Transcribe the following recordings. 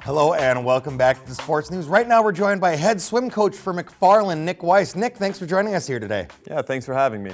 Hello and welcome back to the Sports News. Right now we're joined by head swim coach for McFarland, Nick Weiss. Nick, thanks for joining us here today. Yeah, thanks for having me.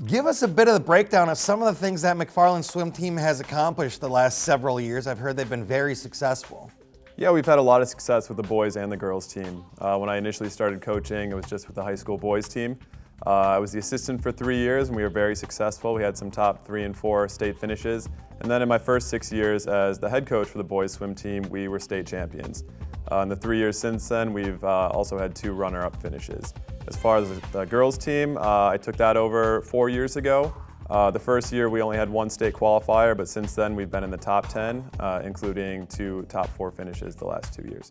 Give us a bit of the breakdown of some of the things that McFarland's swim team has accomplished the last several years. I've heard they've been very successful. Yeah, we've had a lot of success with the boys and the girls team. When I initially started coaching, it was just with the high school boys team. I was the assistant for 3 years and we were very successful. We had some top 3 and 4 state finishes. And then in my first 6 years as the head coach for the boys swim team, we were state champions. In the 3 years since then, we've also had 2 runner-up finishes. As far as the girls team, I took that over 4 years ago. The first year we only had 1 state qualifier, but since then we've been in the top 10, including 2 top 4 finishes the last 2 years.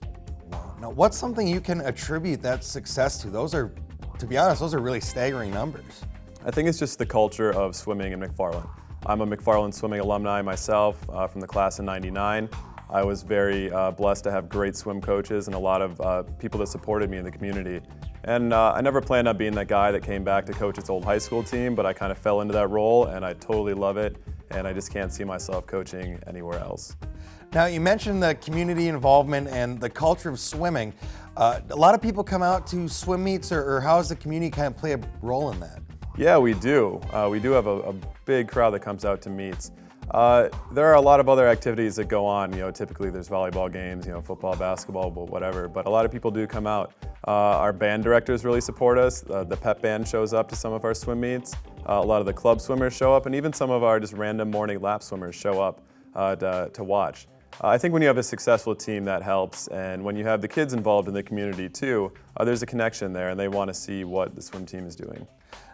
Now, what's something you can attribute that success to? Those are, to be honest, those are really staggering numbers. I think it's just the culture of swimming in McFarland. I'm a McFarland swimming alumni myself from the class of '99. I was very blessed to have great swim coaches and a lot of people that supported me in the community. And I never planned on being that guy that came back to coach its old high school team, but I kind of fell into that role and I totally love it. And I just can't see myself coaching anywhere else. Now, you mentioned the community involvement and the culture of swimming. A lot of people come out to swim meets, or how does the community kind of play a role in that? Yeah, we do. We do have a big crowd that comes out to meets. There are a lot of other activities that go on. You know, typically there's volleyball games, you know, football, basketball, whatever. But a lot of people do come out. Our band directors really support us. The pep band shows up to some of our swim meets. A lot of the club swimmers show up, and even some of our just random morning lap swimmers show up to watch. I think when you have a successful team, that helps, and when you have the kids involved in the community too, there's a connection there, and they want to see what the swim team is doing.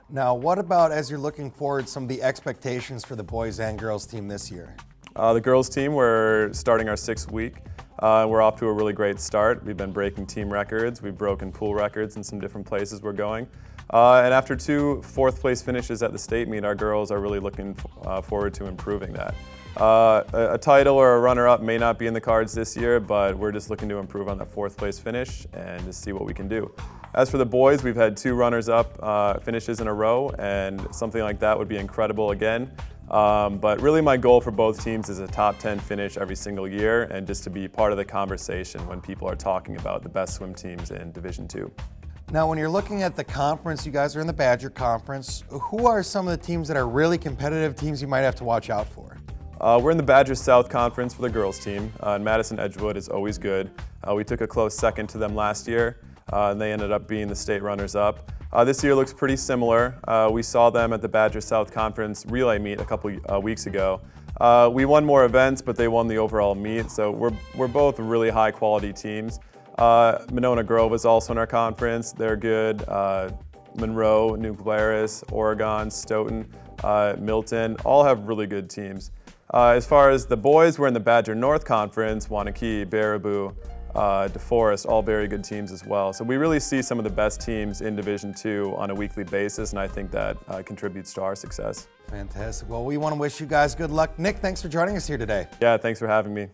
Now, what about, as you're looking forward, some of the expectations for the boys and girls team this year? The girls team, we're starting our 6th week. We're off to a really great start. We've been breaking team records. We've broken pool records in some different places we're going. And after 2 4th-place finishes at the state meet, our girls are really looking forward to improving that. A title or a runner-up may not be in the cards this year, but we're just looking to improve on that 4th-place finish and just see what we can do. As for the boys, we've had 2 runners-up finishes in a row, and something like that would be incredible again. But really my goal for both teams is a top 10 finish every single year, and just to be part of the conversation when people are talking about the best swim teams in Division II. Now, when you're looking at the conference, you guys are in the Badger Conference. Who are some of the teams that are really competitive teams you might have to watch out for? We're in the Badger South Conference for the girls team, and Madison Edgewood is always good. We took a close second to them last year, and they ended up being the state runners-up. This year looks pretty similar. We saw them at the Badger South Conference relay meet a couple weeks ago. We won more events, but they won the overall meet, so we're both really high-quality teams. Monona Grove is also in our conference. They're good. Monroe, New Glarus, Oregon, Stoughton, Milton, all have really good teams. As far as the boys, we're in the Badger North Conference, Wanakee, Baraboo, DeForest, all very good teams as well. So we really see some of the best teams in Division II on a weekly basis, and I think that contributes to our success. Fantastic. Well, we want to wish you guys good luck. Nick, thanks for joining us here today. Yeah, thanks for having me.